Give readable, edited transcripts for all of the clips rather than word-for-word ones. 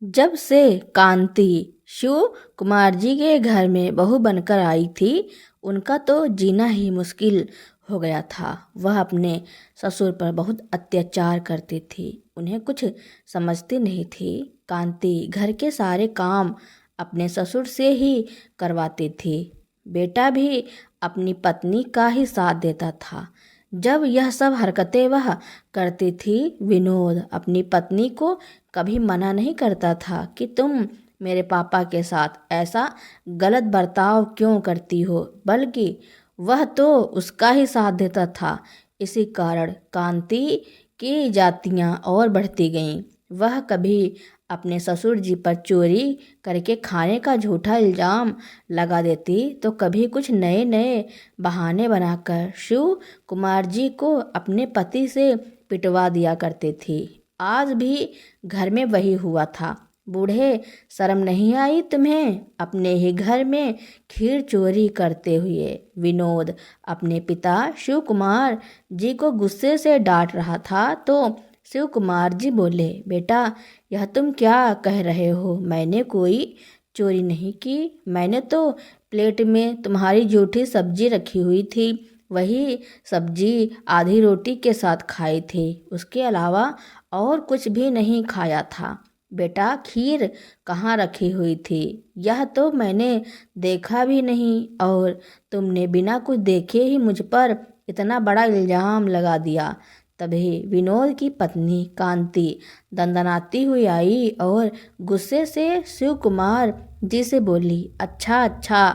जब से कांति शिव कुमार जी के घर में बहू बनकर आई थी, उनका तो जीना ही मुश्किल हो गया था। वह अपने ससुर पर बहुत अत्याचार करती थी, उन्हें कुछ समझती नहीं थी। कांति घर के सारे काम अपने ससुर से ही करवाती थी। बेटा भी अपनी पत्नी का ही साथ देता था। जब यह सब हरकतें वह करती थी, विनोद अपनी पत्नी को कभी मना नहीं करता था कि तुम मेरे पापा के साथ ऐसा गलत बर्ताव क्यों करती हो, बल्कि वह तो उसका ही साथ देता था। इसी कारण कांति की जातियां और बढ़ती गईं। वह कभी अपने ससुर जी पर चोरी करके खाने का झूठा इल्जाम लगा देती, तो कभी कुछ नए नए बहाने बनाकर शिव कुमार जी को अपने पति से पिटवा दिया करती थी। आज भी घर में वही हुआ था। बूढ़े, शर्म नहीं आई तुम्हें? अपने ही घर में खीर चोरी करते हुए विनोद अपने पिता शिव कुमार जी को गुस्से से डांट रहा था, तो शिव कुमार जी बोले, बेटा यह तुम क्या कह रहे हो? मैंने कोई चोरी नहीं की। मैंने तो प्लेट में तुम्हारी जूठी सब्जी रखी हुई थी, वही सब्जी आधी रोटी के साथ खाई थी, उसके अलावा और कुछ भी नहीं खाया था। बेटा खीर कहाँ रखी हुई थी, यह तो मैंने देखा भी नहीं, और तुमने बिना कुछ देखे ही मुझ पर इतना बड़ा इल्जाम लगा दिया। तभी विनोद की पत्नी कांति दंदनाती हुई आई और गुस्से से शिव कुमार जी से बोली, अच्छा अच्छा,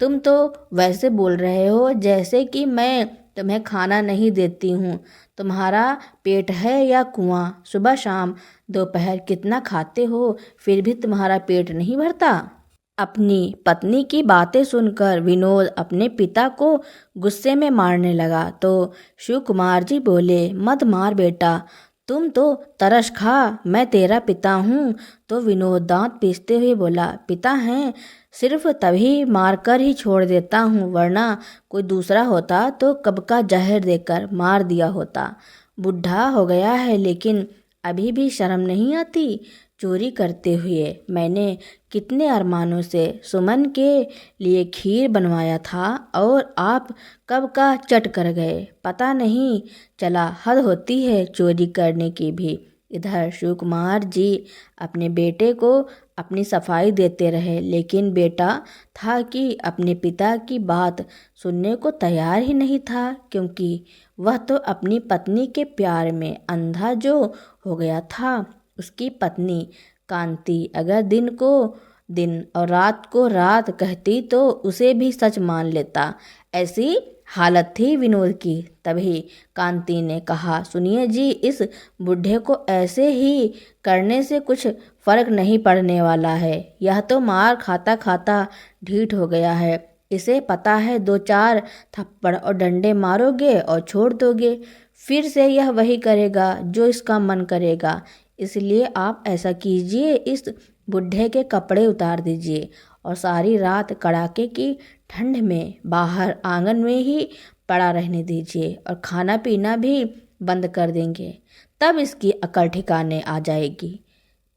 तुम तो वैसे बोल रहे हो जैसे कि मैं तुम्हें खाना नहीं देती हूँ। तुम्हारा पेट है या कुआं? सुबह शाम दोपहर कितना खाते हो, फिर भी तुम्हारा पेट नहीं भरता? अपनी पत्नी की बातें सुनकर विनोद अपने पिता को गुस्से में मारने लगा, तो शिव कुमार जी बोले, मत मार बेटा, तुम तो तरस खा, मैं तेरा पिता हूँ। तो विनोद दांत पीसते हुए बोला, पिता हैं, सिर्फ तभी मारकर ही छोड़ देता हूँ, वरना कोई दूसरा होता तो कब का जहर देकर मार दिया होता। बुढ़ा हो गया है लेकिन अभी भी शर्म नहीं आती? चोरी करते हुए मैंने कितने अरमानों से सुमन के लिए खीर बनवाया था, और आप कब का चट कर गए, पता नहीं चला। हद होती है चोरी करने की भी। इधर शिव कुमार जी अपने बेटे को अपनी सफाई देते रहे, लेकिन बेटा था कि अपने पिता की बात सुनने को तैयार ही नहीं था, क्योंकि वह तो अपनी पत्नी के प्यार में अंधा जो हो गया था। उसकी पत्नी कांति अगर दिन को दिन और रात को रात कहती तो उसे भी सच मान लेता। ऐसी हालत थी विनोद की। तभी कांति ने कहा, सुनिए जी, इस बुढ़े को ऐसे ही करने से कुछ फर्क नहीं पड़ने वाला है। यह तो मार खाता खाता ढीठ हो गया है। इसे पता है, दो चार थप्पड़ और डंडे मारोगे और छोड़ दोगे, फिर से यह वही करेगा जो इसका मन करेगा। इसलिए आप ऐसा कीजिए, इस बुढ़े के कपड़े उतार दीजिए और सारी रात कड़ाके की ठंड में बाहर आंगन में ही पड़ा रहने दीजिए, और खाना पीना भी बंद कर देंगे। तब इसकी अकल ठिकाने आ जाएगी।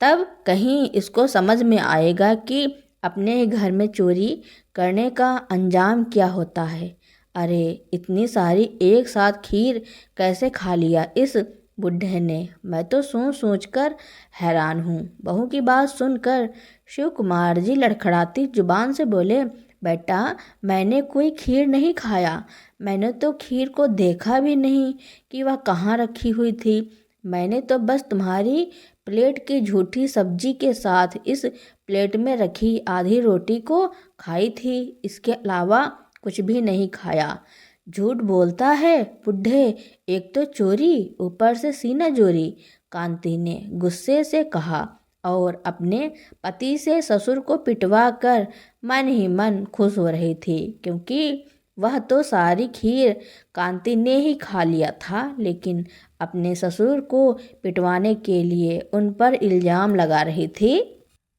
तब कहीं इसको समझ में आएगा कि अपने घर में चोरी करने का अंजाम क्या होता है। अरे इतनी सारी एक साथ खीर कैसे खा लिया इस बुढ़े ने? मैं तो सोच सोच कर हैरान हूँ। बहू की बात सुनकर शिव कुमार जी लड़खड़ाती जुबान से बोले, बेटा मैंने कोई खीर नहीं खाया। मैंने तो खीर को देखा भी नहीं कि वह कहाँ रखी हुई थी। मैंने तो बस तुम्हारी प्लेट की झूठी सब्जी के साथ इस प्लेट में रखी आधी रोटी को खाई थी, इसके अलावा कुछ भी नहीं खाया। झूठ बोलता है बुढ़े, एक तो चोरी, ऊपर से सीना जोरी, कांति ने गुस्से से कहा, और अपने पति से ससुर को पिटवा कर मन ही मन खुश हो रही थी, क्योंकि वह तो सारी खीर कांति ने ही खा लिया था, लेकिन अपने ससुर को पिटवाने के लिए उन पर इल्जाम लगा रही थी।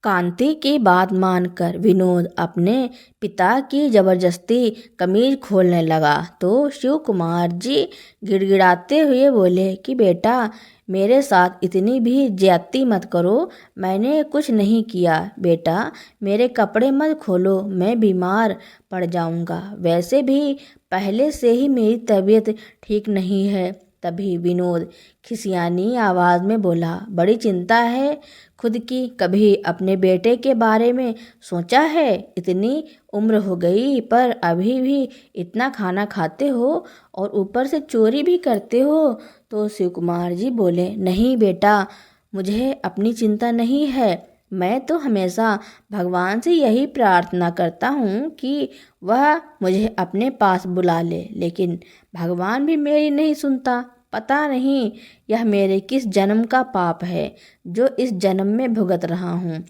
कांति की बात मानकर विनोद अपने पिता की जबरदस्ती कमीज खोलने लगा, तो शिव कुमार जी गिड़गिड़ाते हुए बोले कि बेटा मेरे साथ इतनी भी ज्यादती मत करो, मैंने कुछ नहीं किया। बेटा, मेरे कपड़े मत खोलो, मैं बीमार पड़ जाऊंगा। वैसे भी पहले से ही मेरी तबीयत ठीक नहीं है। तभी विनोद खिसियानी आवाज में बोला, बड़ी चिंता है खुद की, कभी अपने बेटे के बारे में सोचा है? इतनी उम्र हो गई पर अभी भी इतना खाना खाते हो और ऊपर से चोरी भी करते हो। तो शिव कुमार जी बोले, नहीं बेटा, मुझे अपनी चिंता नहीं है। मैं तो हमेशा भगवान से यही प्रार्थना करता हूँ कि वह मुझे अपने पास बुला ले, लेकिन भगवान भी मेरी नहीं सुनता। पता नहीं यह मेरे किस जन्म का पाप है जो इस जन्म में भुगत रहा हूँ।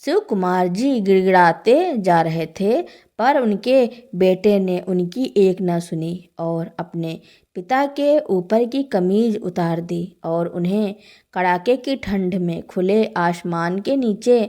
शिव कुमार जी गिड़गिड़ाते जा रहे थे पर उनके बेटे ने उनकी एक न सुनी और अपने पिता के ऊपर की कमीज उतार दी और उन्हें कड़ाके की ठंड में खुले आसमान के नीचे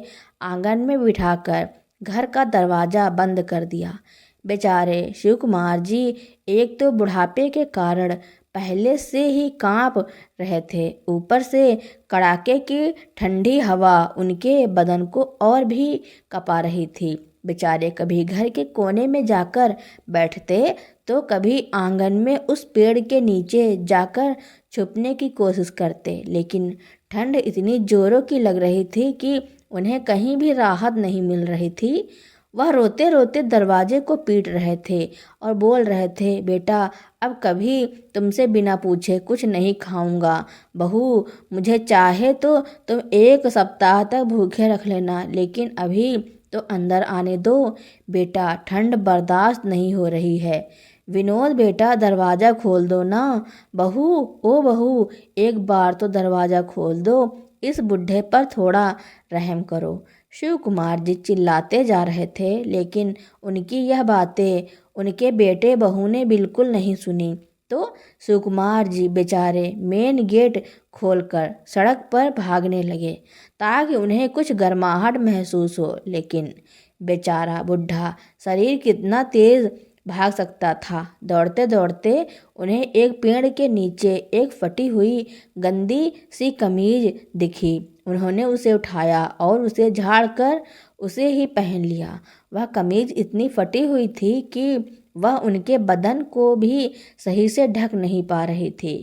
आंगन में बिठाकर घर का दरवाज़ा बंद कर दिया। बेचारे शिव कुमार जी एक तो बुढ़ापे के कारण पहले से ही कांप रहे थे, ऊपर से कड़ाके की ठंडी हवा उनके बदन को और भी कपा रही थी। बेचारे कभी घर के कोने में जाकर बैठते तो कभी आंगन में उस पेड़ के नीचे जाकर छुपने की कोशिश करते, लेकिन ठंड इतनी जोरों की लग रही थी कि उन्हें कहीं भी राहत नहीं मिल रही थी। वह रोते रोते दरवाजे को पीट रहे थे और बोल रहे थे, बेटा, अब कभी तुमसे बिना पूछे कुछ नहीं खाऊंगा। बहू, मुझे चाहे तो तुम 1 सप्ताह तक भूखे रख लेना, लेकिन अभी तो अंदर आने दो। बेटा, ठंड बर्दाश्त नहीं हो रही है। विनोद बेटा, दरवाज़ा खोल दो ना। बहू, ओ बहू, एक बार तो दरवाज़ा खोल दो, इस बुढ़े पर थोड़ा रहम करो। शिव कुमार जी चिल्लाते जा रहे थे, लेकिन उनकी यह बातें उनके बेटे बहू ने बिल्कुल नहीं सुनी। तो शिव कुमार जी बेचारे मेन गेट खोलकर सड़क पर भागने लगे ताकि उन्हें कुछ गर्माहट महसूस हो, लेकिन बेचारा बुढ़ा शरीर कितना तेज भाग सकता था। दौड़ते दौड़ते उन्हें एक पेड़ के नीचे एक फटी हुई गंदी सी कमीज दिखी। उन्होंने उसे उठाया और उसे झाड़ कर उसे ही पहन लिया। वह कमीज इतनी फटी हुई थी कि वह उनके बदन को भी सही से ढक नहीं पा रही थी।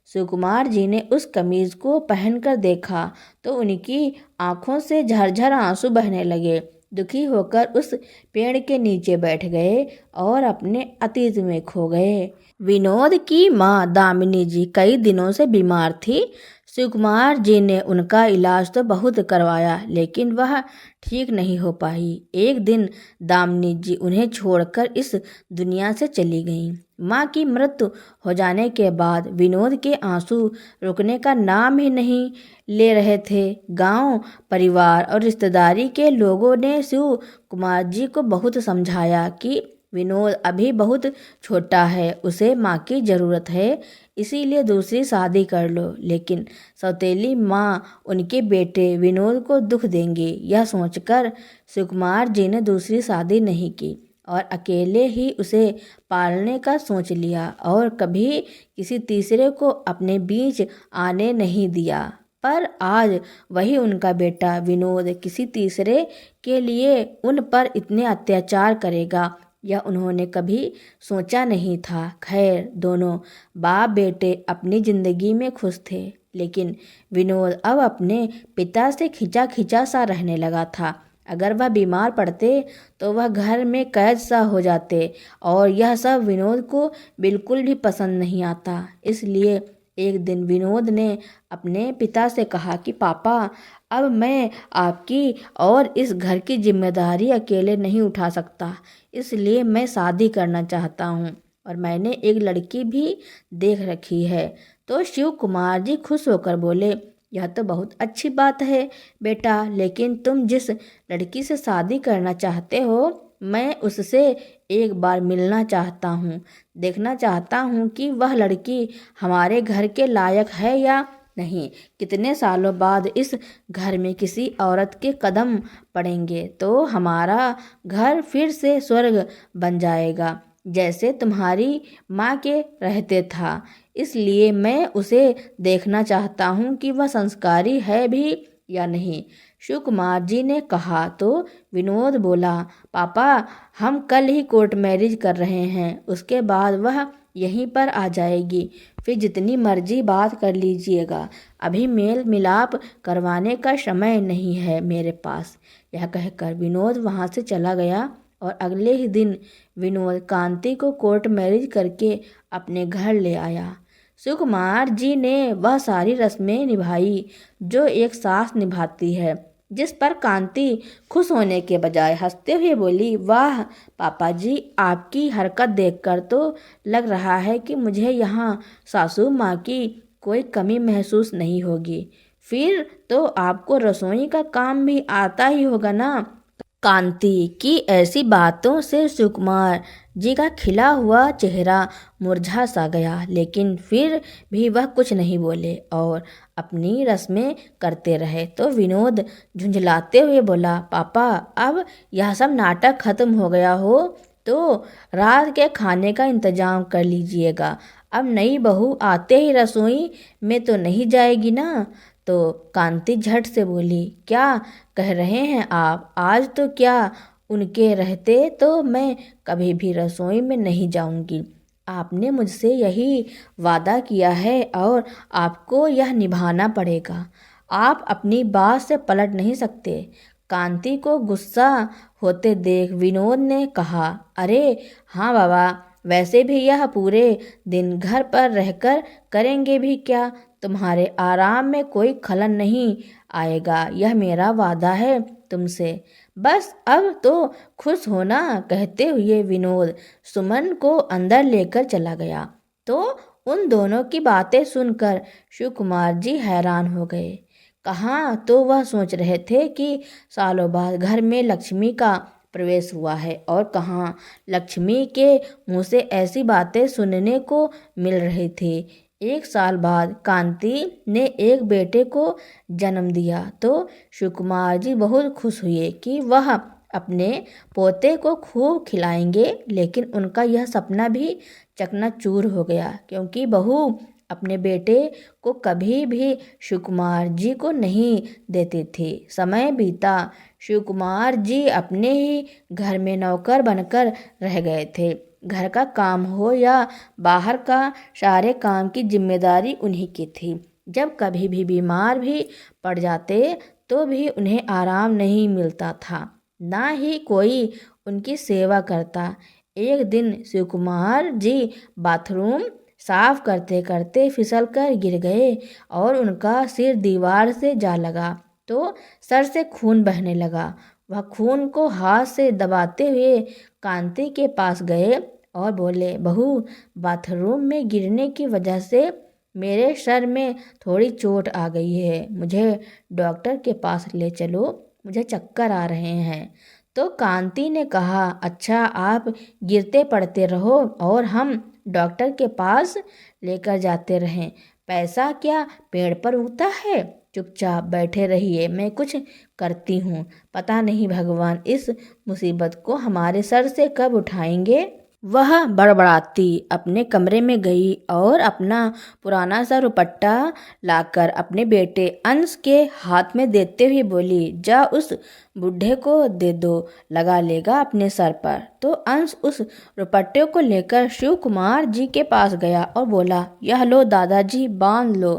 सुकुमार जी ने उस कमीज को पहनकर देखा तो उनकी आंखों से झरझर आंसू बहने लगे। दुखी होकर उस पेड़ के नीचे बैठ गए और अपने अतीत में खो गए। विनोद की माँ दामिनी जी कई दिनों से बीमार थी। शिवकुमार जी ने उनका इलाज तो बहुत करवाया, लेकिन वह ठीक नहीं हो पाई। एक दिन दामिनी जी उन्हें छोड़कर इस दुनिया से चली गईं। माँ की मृत्यु हो जाने के बाद विनोद के आंसू रुकने का नाम ही नहीं ले रहे थे। गांव, परिवार और रिश्तेदारी के लोगों ने शिव कुमार जी को बहुत समझाया कि विनोद अभी बहुत छोटा है, उसे माँ की ज़रूरत है, इसीलिए दूसरी शादी कर लो। लेकिन सौतेली माँ उनके बेटे विनोद को दुख देंगी, यह सोचकर शिवकुमार जी ने दूसरी शादी नहीं की और अकेले ही उसे पालने का सोच लिया और कभी किसी तीसरे को अपने बीच आने नहीं दिया। पर आज वही उनका बेटा विनोद किसी तीसरे के लिए उन पर इतने अत्याचार करेगा, यह उन्होंने कभी सोचा नहीं था। खैर, दोनों बाप बेटे अपनी जिंदगी में खुश थे, लेकिन विनोद अब अपने पिता से खिंचा खिंचा सा रहने लगा था। अगर वह बीमार पड़ते तो वह घर में कैद सा हो जाते और यह सब विनोद को बिल्कुल भी पसंद नहीं आता। इसलिए एक दिन विनोद ने अपने पिता से कहा कि पापा, अब मैं आपकी और इस घर की जिम्मेदारी अकेले नहीं उठा सकता, इसलिए मैं शादी करना चाहता हूँ और मैंने एक लड़की भी देख रखी है। तो शिव कुमार जी खुश होकर बोले, यह तो बहुत अच्छी बात है बेटा, लेकिन तुम जिस लड़की से शादी करना चाहते हो, मैं उससे एक बार मिलना चाहता हूँ, देखना चाहता हूँ कि वह लड़की हमारे घर के लायक है या नहीं। कितने सालों बाद इस घर में किसी औरत के कदम पड़ेंगे तो हमारा घर फिर से स्वर्ग बन जाएगा, जैसे तुम्हारी माँ के रहते था। इसलिए मैं उसे देखना चाहता हूँ कि वह संस्कारी है भी या नहीं। शिव कुमार जी ने कहा तो विनोद बोला, पापा हम कल ही कोर्ट मैरिज कर रहे हैं, उसके बाद वह यहीं पर आ जाएगी, फिर जितनी मर्जी बात कर लीजिएगा, अभी मेल मिलाप करवाने का समय नहीं है मेरे पास। यह कहकर विनोद वहाँ से चला गया और अगले ही दिन विनोद कांति को कोर्ट मैरिज करके अपने घर ले आया। सुकुमार जी ने वह सारी रस्में निभाई जो एक सास निभाती है, जिस पर कांति खुश होने के बजाय हंसते हुए बोली, वाह पापा जी, आपकी हरकत देखकर तो लग रहा है कि मुझे यहाँ सासू माँ की कोई कमी महसूस नहीं होगी। फिर तो आपको रसोई का काम भी आता ही होगा ना। कांति की ऐसी बातों से सुकुमार जी का खिला हुआ चेहरा मुरझा सा गया, लेकिन फिर भी वह कुछ नहीं बोले और अपनी रस्में करते रहे। तो विनोद झुंझलाते हुए बोला, पापा अब यह सब नाटक खत्म हो गया हो तो रात के खाने का इंतजाम कर लीजिएगा। अब नई बहू आते ही रसोई में तो नहीं जाएगी ना। तो कांति झट से बोली, क्या कह रहे हैं आप? आज तो क्या उनके रहते तो मैं कभी भी रसोई में नहीं जाऊंगी। आपने मुझसे यही वादा किया है और आपको यह निभाना पड़ेगा। आप अपनी बात से पलट नहीं सकते। कांति को गुस्सा होते देख विनोद ने कहा, अरे हाँ बाबा, वैसे भी यह पूरे दिन घर पर रहकर करेंगे भी क्या? तुम्हारे आराम में कोई खलन नहीं आएगा, यह मेरा वादा है तुमसे। बस अब तो खुश होना। कहते हुए विनोद सुमन को अंदर लेकर चला गया। तो उन दोनों की बातें सुनकर शिव कुमार जी हैरान हो गए। कहाँ तो वह सोच रहे थे कि सालों बाद घर में लक्ष्मी का प्रवेश हुआ है और कहाँ लक्ष्मी के मुंह से ऐसी बातें सुनने को मिल रही थी। 1 साल बाद कांति ने एक बेटे को जन्म दिया तो शिवकुमार जी बहुत खुश हुए कि वह अपने पोते को खूब खिलाएंगे, लेकिन उनका यह सपना भी चकनाचूर हो गया, क्योंकि बहू अपने बेटे को कभी भी शिवकुमार जी को नहीं देती थी। समय बीता, शिवकुमार जी अपने ही घर में नौकर बनकर रह गए थे। घर का काम हो या बाहर का, सारे काम की जिम्मेदारी उन्हीं की थी। जब कभी भी बीमार भी पड़ जाते तो भी उन्हें आराम नहीं मिलता था, ना ही कोई उनकी सेवा करता। एक दिन शिवकुमार जी बाथरूम साफ करते करते फिसल कर गिर गए और उनका सिर दीवार से जा लगा तो सर से खून बहने लगा। वह खून को हाथ से दबाते हुए कांति के पास गए और बोले, बहू, बाथरूम में गिरने की वजह से मेरे सर में थोड़ी चोट आ गई है, मुझे डॉक्टर के पास ले चलो, मुझे चक्कर आ रहे हैं। तो कांति ने कहा, अच्छा आप गिरते पड़ते रहो और हम डॉक्टर के पास लेकर जाते रहें। पैसा क्या पेड़ पर उगता है? चुपचाप बैठे रहिए, मैं कुछ करती हूँ। पता नहीं भगवान इस मुसीबत को हमारे सर से कब उठाएंगे। वह बड़बड़ाती अपने कमरे में गई और अपना पुराना सा दुपट्टा लाकर अपने बेटे अंश के हाथ में देते हुए बोली, जा उस बूढ़े को दे दो, लगा लेगा अपने सर पर। तो अंश उस दुपट्टे को लेकर शिव कुमार जी के पास गया और बोला, यह लो दादाजी, बांध लो।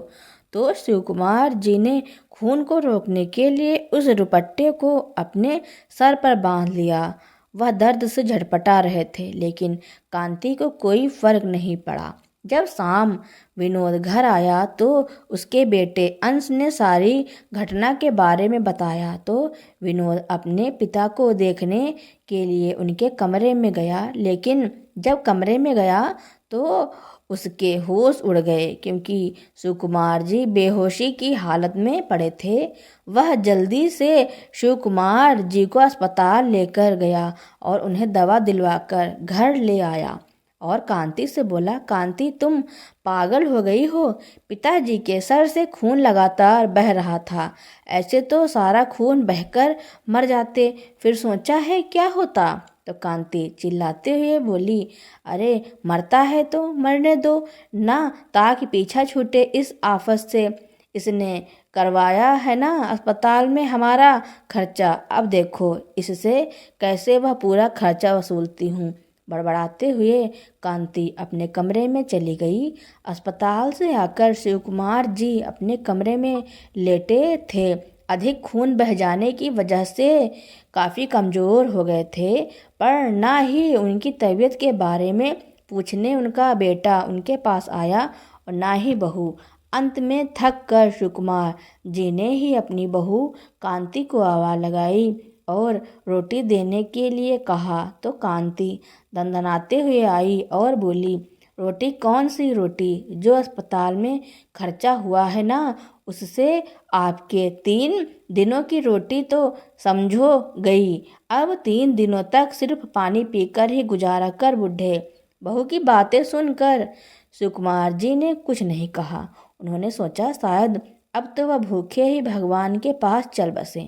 तो शिव कुमार जी ने खून को रोकने के लिए उस दुपट्टे को अपने सर पर बांध लिया। वह दर्द से झटपटा रहे थे, लेकिन कांति को कोई फर्क नहीं पड़ा। जब शाम विनोद घर आया तो उसके बेटे अंश ने सारी घटना के बारे में बताया। तो विनोद अपने पिता को देखने के लिए उनके कमरे में गया, लेकिन जब कमरे में गया तो उसके होश उड़ गए, क्योंकि शिवकुमार जी बेहोशी की हालत में पड़े थे। वह जल्दी से शिवकुमार जी को अस्पताल लेकर गया और उन्हें दवा दिलवाकर घर ले आया और कांति से बोला, कांति तुम पागल हो गई हो? पिताजी के सर से खून लगातार बह रहा था, ऐसे तो सारा खून बहकर मर जाते, फिर सोचा है क्या होता। तो कांति चिल्लाते हुए बोली, अरे मरता है तो मरने दो ना, ताकि पीछा छूटे इस आफत से। इसने करवाया है ना अस्पताल में हमारा खर्चा, अब देखो इससे कैसे वह पूरा खर्चा वसूलती हूँ। बड़बड़ाते हुए कांति अपने कमरे में चली गई। अस्पताल से आकर शिव कुमार जी अपने कमरे में लेटे थे। अधिक खून बह जाने की वजह से काफ़ी कमज़ोर हो गए थे, पर ना ही उनकी तबीयत के बारे में पूछने उनका बेटा उनके पास आया और ना ही बहू। अंत में थक कर शिवकुमार जी ने ही अपनी बहू कांति को आवाज़ लगाई और रोटी देने के लिए कहा, तो कांति दंदनाते हुए आई और बोली, रोटी कौन सी रोटी? जो अस्पताल में खर्चा हुआ है ना, उससे आपके 3 दिनों की रोटी तो समझो गई। अब 3 दिनों तक सिर्फ पानी पीकर ही गुजारा कर बूढ़े। बहू की बातें सुनकर सुकुमार जी ने कुछ नहीं कहा। उन्होंने सोचा शायद अब तो वह भूखे ही भगवान के पास चल बसे,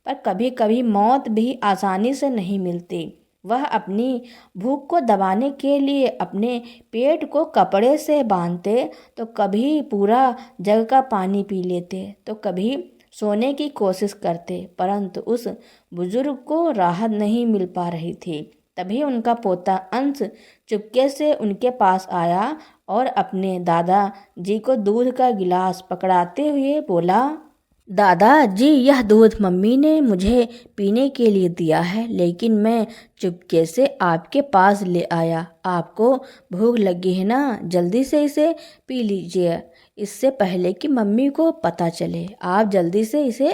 पर कभी कभी मौत भी आसानी से नहीं मिलती। वह अपनी भूख को दबाने के लिए अपने पेट को कपड़े से बांधते, तो कभी पूरा जग का पानी पी लेते, तो कभी सोने की कोशिश करते, परंतु उस बुजुर्ग को राहत नहीं मिल पा रही थी। तभी उनका पोता अंश चुपके से उनके पास आया और अपने दादा जी को दूध का गिलास पकड़ाते हुए बोला, दादाजी, यह दूध मम्मी ने मुझे पीने के लिए दिया है, लेकिन मैं चुपके से आपके पास ले आया। आपको भूख लगी है ना, जल्दी से इसे पी लीजिए, इससे पहले कि मम्मी को पता चले। आप जल्दी से इसे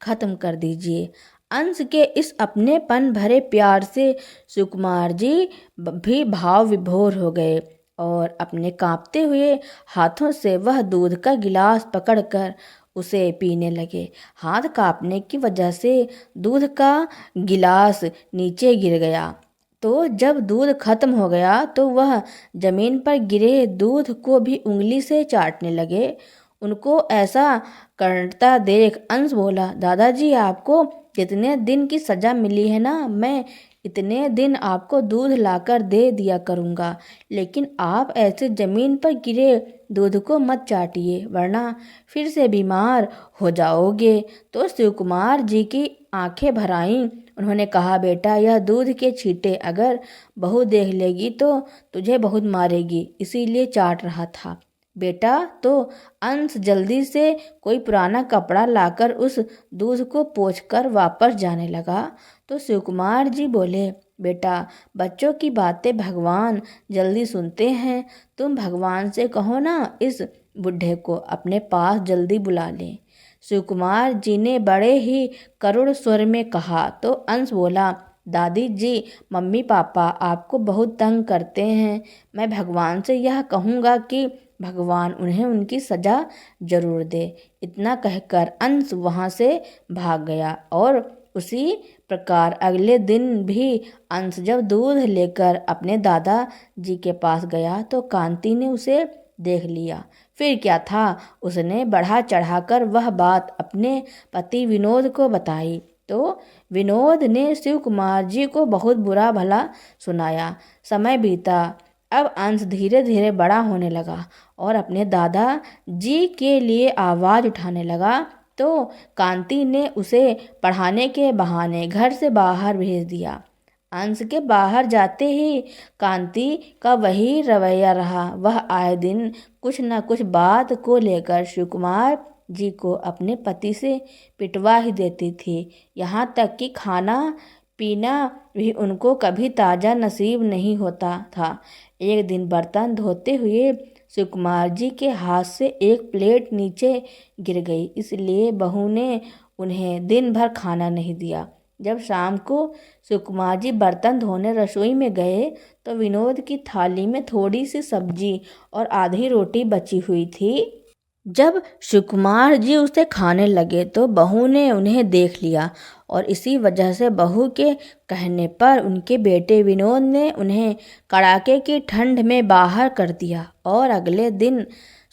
ख़त्म कर दीजिए। अंश के इस अपनेपन भरे प्यार से सुकुमार जी भी भाव विभोर हो गए और अपने कांपते हुए हाथों से वह दूध का गिलास पकड़कर उसे पीने लगे। हाथ कांपने की वजह से दूध का गिलास नीचे गिर गया, तो जब दूध खत्म हो गया तो वह जमीन पर गिरे दूध को भी उंगली से चाटने लगे। उनको ऐसा करता देख अंश बोला, दादाजी, आपको कितने दिन की सज़ा मिली है ना, मैं इतने दिन आपको दूध लाकर दे दिया करूँगा, लेकिन आप ऐसे ज़मीन पर गिरे दूध को मत चाटिए, वरना फिर से बीमार हो जाओगे। तो शिवकुमार जी की आंखें भर आईं। उन्होंने कहा, बेटा, यह दूध के छींटे अगर बहू देख लेगी तो तुझे बहुत मारेगी, इसीलिए चाट रहा था। बेटा, तो अंश जल्दी से कोई पुराना कपड़ा लाकर उस दूध को पोंछकर वापस जाने लगा। तो शिवकुमार जी बोले, बेटा, बच्चों की बातें भगवान जल्दी सुनते हैं। तुम भगवान से कहो ना इस बुढ़े को अपने पास जल्दी बुला लें। शिवकुमार जी ने बड़े ही करुण स्वर में कहा। तो अंश बोला, दादी जी, मम्मी पापा आपको बहुत तंग करते हैं। मैं भगवान से यह कहूँगा कि भगवान उन्हें उनकी सज़ा जरूर दे। इतना कहकर अंश वहाँ से भाग गया और उसी प्रकार अगले दिन भी अंश जब दूध लेकर अपने दादा जी के पास गया तो कांति ने उसे देख लिया। फिर क्या था, उसने बढ़ा चढ़ाकर वह बात अपने पति विनोद को बताई। तो विनोद ने शिव कुमार जी को बहुत बुरा भला सुनाया। समय बीता। अब अंश धीरे धीरे बड़ा होने लगा और अपने दादा जी के लिए आवाज़ उठाने लगा। तो कांति ने उसे पढ़ाने के बहाने घर से बाहर भेज दिया। अंश के बाहर जाते ही कांति का वही रवैया रहा। वह आए दिन कुछ न कुछ बात को लेकर शिवकुमार जी को अपने पति से पिटवा ही देती थी। यहाँ तक कि खाना पीना भी उनको कभी ताज़ा नसीब नहीं होता था। एक दिन बर्तन धोते हुए शिवकुमार जी के हाथ से एक प्लेट नीचे गिर गई, इसलिए बहू ने उन्हें दिन भर खाना नहीं दिया। जब शाम को शिवकुमार जी बर्तन धोने रसोई में गए तो विनोद की थाली में थोड़ी सी सब्जी और आधी रोटी बची हुई थी। जब शिवकुमार जी उसे खाने लगे तो बहू ने उन्हें देख लिया और इसी वजह से बहू के कहने पर उनके बेटे विनोद ने उन्हें कड़ाके की ठंड में बाहर कर दिया और अगले दिन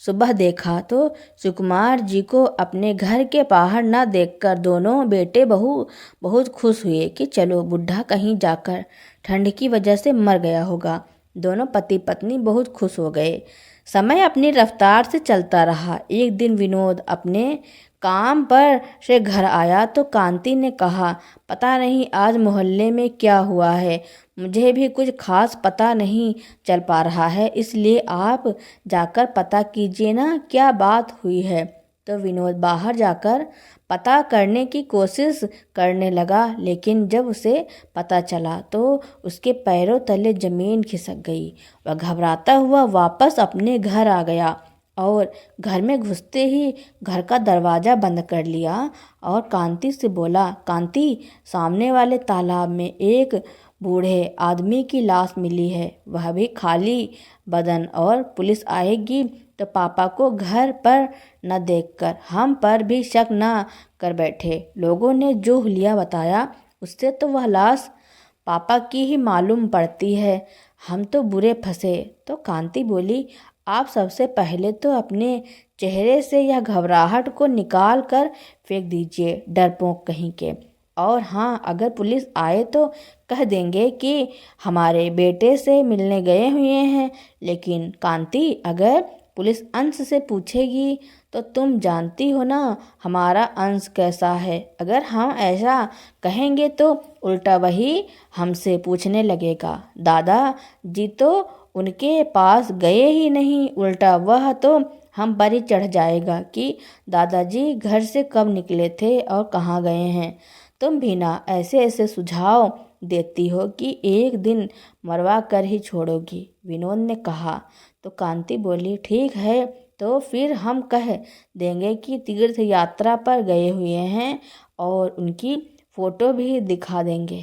सुबह देखा तो सुकुमार जी को अपने घर के बाहर न देखकर दोनों बेटे बहू बहुत खुश हुए कि चलो बुढ़ा कहीं जाकर ठंड की वजह से मर गया होगा। दोनों पति पत्नी बहुत खुश हो गए। समय अपनी रफ्तार से चलता रहा। एक दिन विनोद अपने काम पर से घर आया तो कांति ने कहा, पता नहीं आज मोहल्ले में क्या हुआ है, मुझे भी कुछ खास पता नहीं चल पा रहा है, इसलिए आप जाकर पता कीजिए ना क्या बात हुई है। तो विनोद बाहर जाकर पता करने की कोशिश करने लगा, लेकिन जब उसे पता चला तो उसके पैरों तले जमीन खिसक गई। वह घबराता हुआ वापस अपने घर आ गया और घर में घुसते ही घर का दरवाज़ा बंद कर लिया और कांति से बोला, कांति, सामने वाले तालाब में एक बूढ़े आदमी की लाश मिली है, वह भी खाली बदन, और पुलिस आएगी तो पापा को घर पर न देखकर हम पर भी शक न कर बैठे। लोगों ने जो हुलिया बताया उससे तो वह लाश पापा की ही मालूम पड़ती है, हम तो बुरे फंसे। तो कांति बोली, आप सबसे पहले तो अपने चेहरे से यह घबराहट को निकाल कर फेंक दीजिए, डरपोक कहीं के। और हाँ, अगर पुलिस आए तो कह देंगे कि हमारे बेटे से मिलने गए हुए हैं। लेकिन कांति, अगर पुलिस अंश से पूछेगी तो तुम जानती हो ना हमारा अंश कैसा है। अगर हम ऐसा कहेंगे तो उल्टा वही हमसे पूछने लगेगा। दादा जी तो उनके पास गए ही नहीं, उल्टा वह तो हम पर ही चढ़ जाएगा कि दादाजी घर से कब निकले थे और कहाँ गए हैं। तुम भी ना ऐसे ऐसे सुझाव देती हो कि एक दिन मरवा कर ही छोड़ोगी, विनोद ने कहा। तो कांति बोली, ठीक है, तो फिर हम कह देंगे कि तीर्थ यात्रा पर गए हुए हैं और उनकी फ़ोटो भी दिखा देंगे।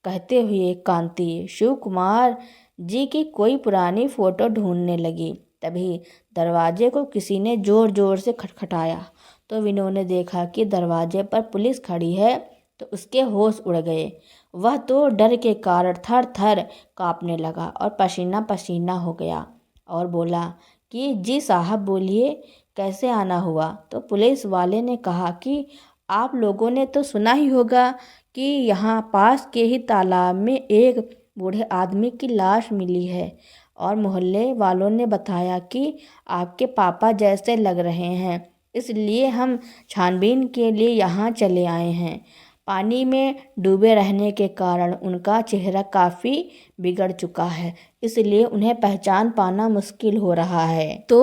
कहते हुए कांति शिव कुमार जी की कोई पुरानी फ़ोटो ढूंढने लगी। तभी दरवाजे को किसी ने ज़ोर ज़ोर से खटखटाया। तो विनोद ने देखा कि दरवाजे पर पुलिस खड़ी है तो उसके होश उड़ गए। वह तो डर के कारण थर थर काँपने लगा और पसीना पसीना हो गया और बोला कि जी साहब बोलिए, कैसे आना हुआ। तो पुलिस वाले ने कहा कि आप लोगों ने तो सुना ही होगा कि यहाँ पास के ही तालाब में एक बूढ़े आदमी की लाश मिली है और मोहल्ले वालों ने बताया कि आपके पापा जैसे लग रहे हैं, इसलिए हम छानबीन के लिए यहाँ चले आए हैं। पानी में डूबे रहने के कारण उनका चेहरा काफ़ी बिगड़ चुका है, इसलिए उन्हें पहचान पाना मुश्किल हो रहा है। तो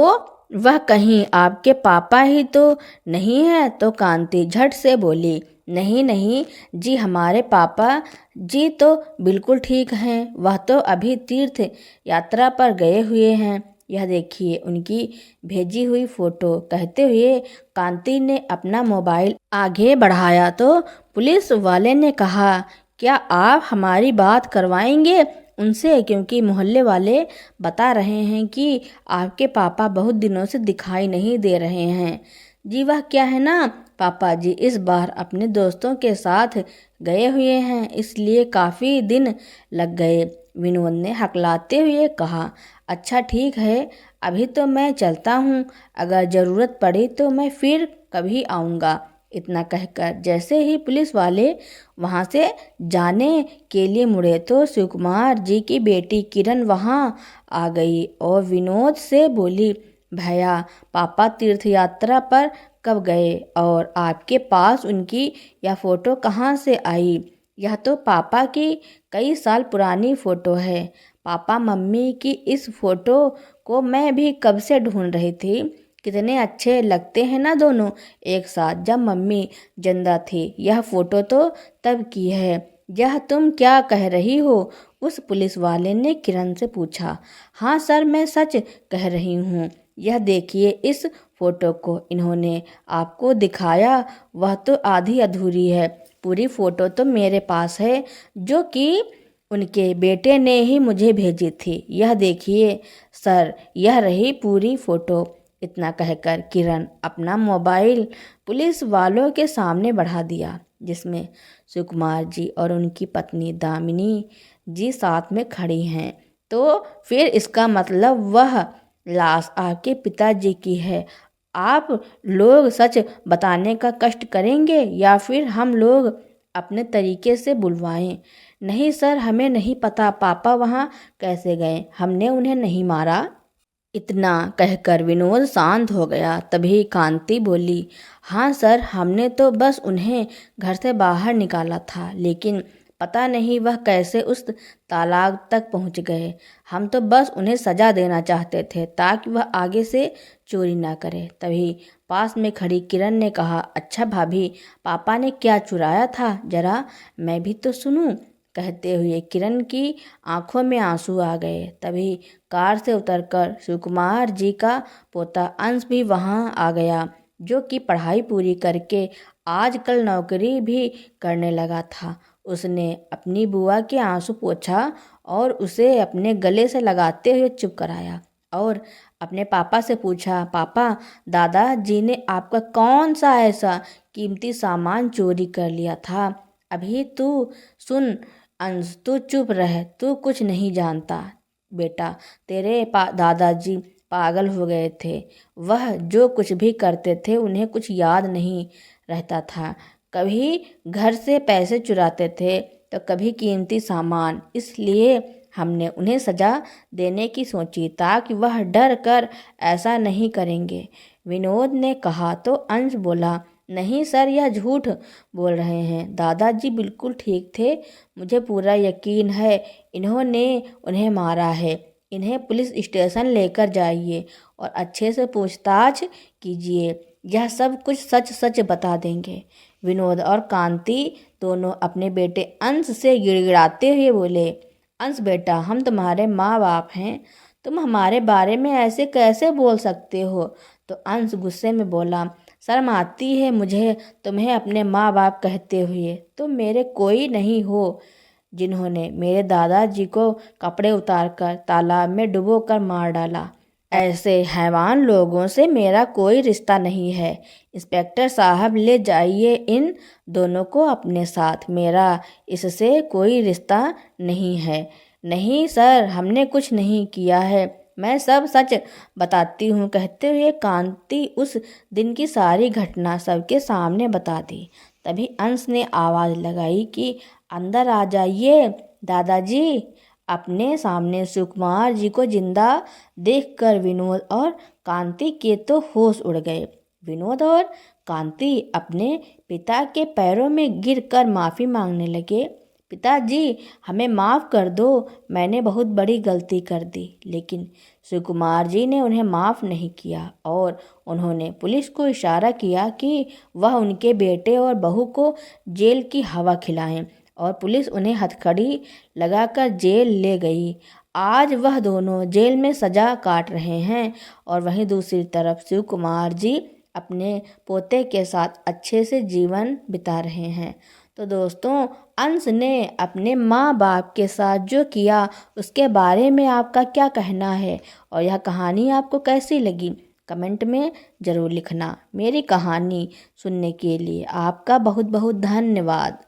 वह कहीं आपके पापा ही तो नहीं है। तो कांति झट से बोली, नहीं नहीं जी, हमारे पापा जी तो बिल्कुल ठीक हैं, वह तो अभी तीर्थ यात्रा पर गए हुए हैं। यह देखिए उनकी भेजी हुई फ़ोटो। कहते हुए कांति ने अपना मोबाइल आगे बढ़ाया तो पुलिस वाले ने कहा, क्या आप हमारी बात करवाएंगे उनसे, क्योंकि मोहल्ले वाले बता रहे हैं कि आपके पापा बहुत दिनों से दिखाई नहीं दे रहे हैं। जी वह क्या है ना, पापा जी इस बार अपने दोस्तों के साथ गए हुए हैं, इसलिए काफ़ी दिन लग गए, विनोद ने हकलाते हुए कहा। अच्छा ठीक है, अभी तो मैं चलता हूँ, अगर ज़रूरत पड़ी तो मैं फिर कभी आऊँगा। इतना कहकर जैसे ही पुलिस वाले वहाँ से जाने के लिए मुड़े तो शिवकुमार जी की बेटी किरण वहाँ आ गई और विनोद से बोली, भैया पापा तीर्थ यात्रा पर कब गए और आपके पास उनकी यह फ़ोटो कहाँ से आई। यह तो पापा की कई साल पुरानी फ़ोटो है। पापा मम्मी की इस फ़ोटो को मैं भी कब से ढूंढ रही थी। कितने अच्छे लगते हैं ना दोनों एक साथ, जब मम्मी जिंदा थी। यह फ़ोटो तो तब की है। यह तुम क्या कह रही हो, उस पुलिस वाले ने किरण से पूछा। हाँ सर, मैं सच कह रही हूँ। यह देखिए इस फ़ोटो को इन्होंने आपको दिखाया, वह तो आधी अधूरी है, पूरी फ़ोटो तो मेरे पास है जो कि उनके बेटे ने ही मुझे भेजी थी। यह देखिए सर, यह रही पूरी फ़ोटो। इतना कहकर किरण अपना मोबाइल पुलिस वालों के सामने बढ़ा दिया, जिसमें सुकुमार जी और उनकी पत्नी दामिनी जी साथ में खड़ी हैं। तो फिर इसका मतलब वह लाश आपके पिताजी की है। आप लोग सच बताने का कष्ट करेंगे या फिर हम लोग अपने तरीके से बुलवाएं? नहीं सर, हमें नहीं पता पापा वहाँ कैसे गए, हमने उन्हें नहीं मारा। इतना कहकर विनोद शांत हो गया। तभी कांति बोली, हाँ सर, हमने तो बस उन्हें घर से बाहर निकाला था, लेकिन पता नहीं वह कैसे उस तालाब तक पहुंच गए। हम तो बस उन्हें सजा देना चाहते थे ताकि वह आगे से चोरी ना करे। तभी पास में खड़ी किरण ने कहा, अच्छा भाभी, पापा ने क्या चुराया था, जरा मैं भी तो सुनूं। कहते हुए किरण की आंखों में आंसू आ गए। तभी कार से उतरकर शिवकुमार जी का पोता अंश भी वहां आ गया, जो कि पढ़ाई पूरी करके आजकल नौकरी भी करने लगा था। उसने अपनी बुआ के आंसू पोंछा और उसे अपने गले से लगाते हुए चुप कराया और अपने पापा से पूछा, पापा, दादाजी ने आपका कौन सा ऐसा कीमती सामान चोरी कर लिया था? अभी तू सुन अंश, तू चुप रह, तू कुछ नहीं जानता बेटा। तेरे दादाजी पागल हो गए थे। वह जो कुछ भी करते थे उन्हें कुछ याद नहीं रहता था। कभी घर से पैसे चुराते थे तो कभी कीमती सामान। इसलिए हमने उन्हें सजा देने की सोची ताकि वह डर कर ऐसा नहीं करेंगे। विनोद ने कहा तो अंश बोला, नहीं सर, यह झूठ बोल रहे हैं। दादाजी बिल्कुल ठीक थे, मुझे पूरा यकीन है इन्होंने उन्हें मारा है। इन्हें पुलिस स्टेशन लेकर जाइए और अच्छे से पूछताछ कीजिए, यह सब कुछ सच सच बता देंगे। विनोद और कांति दोनों अपने बेटे अंश से गिड़गिड़ाते हुए बोले, अंश बेटा, हम तुम्हारे माँ बाप हैं, तुम हमारे बारे में ऐसे कैसे बोल सकते हो? तो अंश गुस्से में बोला, शर्म आती है मुझे तुम्हें अपने माँ बाप कहते हुए। तुम मेरे कोई नहीं हो जिन्होंने मेरे दादाजी को कपड़े उतारकर तालाब में डुबोकर मार डाला। ऐसे हैवान लोगों से मेरा कोई रिश्ता नहीं है। इंस्पेक्टर साहब, ले जाइए इन दोनों को अपने साथ, मेरा इससे कोई रिश्ता नहीं है। नहीं सर, हमने कुछ नहीं किया है, मैं सब सच बताती हूँ। कहते हुए कांति उस दिन की सारी घटना सबके सामने बता दी। तभी अंश ने आवाज़ लगाई कि अंदर आ जाइए दादाजी। अपने सामने सुकुमार जी को जिंदा देखकर विनोद और कांति के तो होश उड़ गए। विनोद और कांति अपने पिता के पैरों में गिरकर माफ़ी मांगने लगे। पिताजी, हमें माफ़ कर दो, मैंने बहुत बड़ी गलती कर दी। लेकिन सुकुमार जी ने उन्हें माफ़ नहीं किया और उन्होंने पुलिस को इशारा किया कि वह उनके बेटे और बहू को जेल की हवा खिलाएं और पुलिस उन्हें हथकड़ी लगाकर जेल ले गई। आज वह दोनों जेल में सजा काट रहे हैं और वहीं दूसरी तरफ शिव कुमार जी अपने पोते के साथ अच्छे से जीवन बिता रहे हैं। तो दोस्तों, अंश ने अपने माँ बाप के साथ जो किया उसके बारे में आपका क्या कहना है और यह कहानी आपको कैसी लगी, कमेंट में ज़रूर लिखना। मेरी कहानी सुनने के लिए आपका बहुत बहुत धन्यवाद।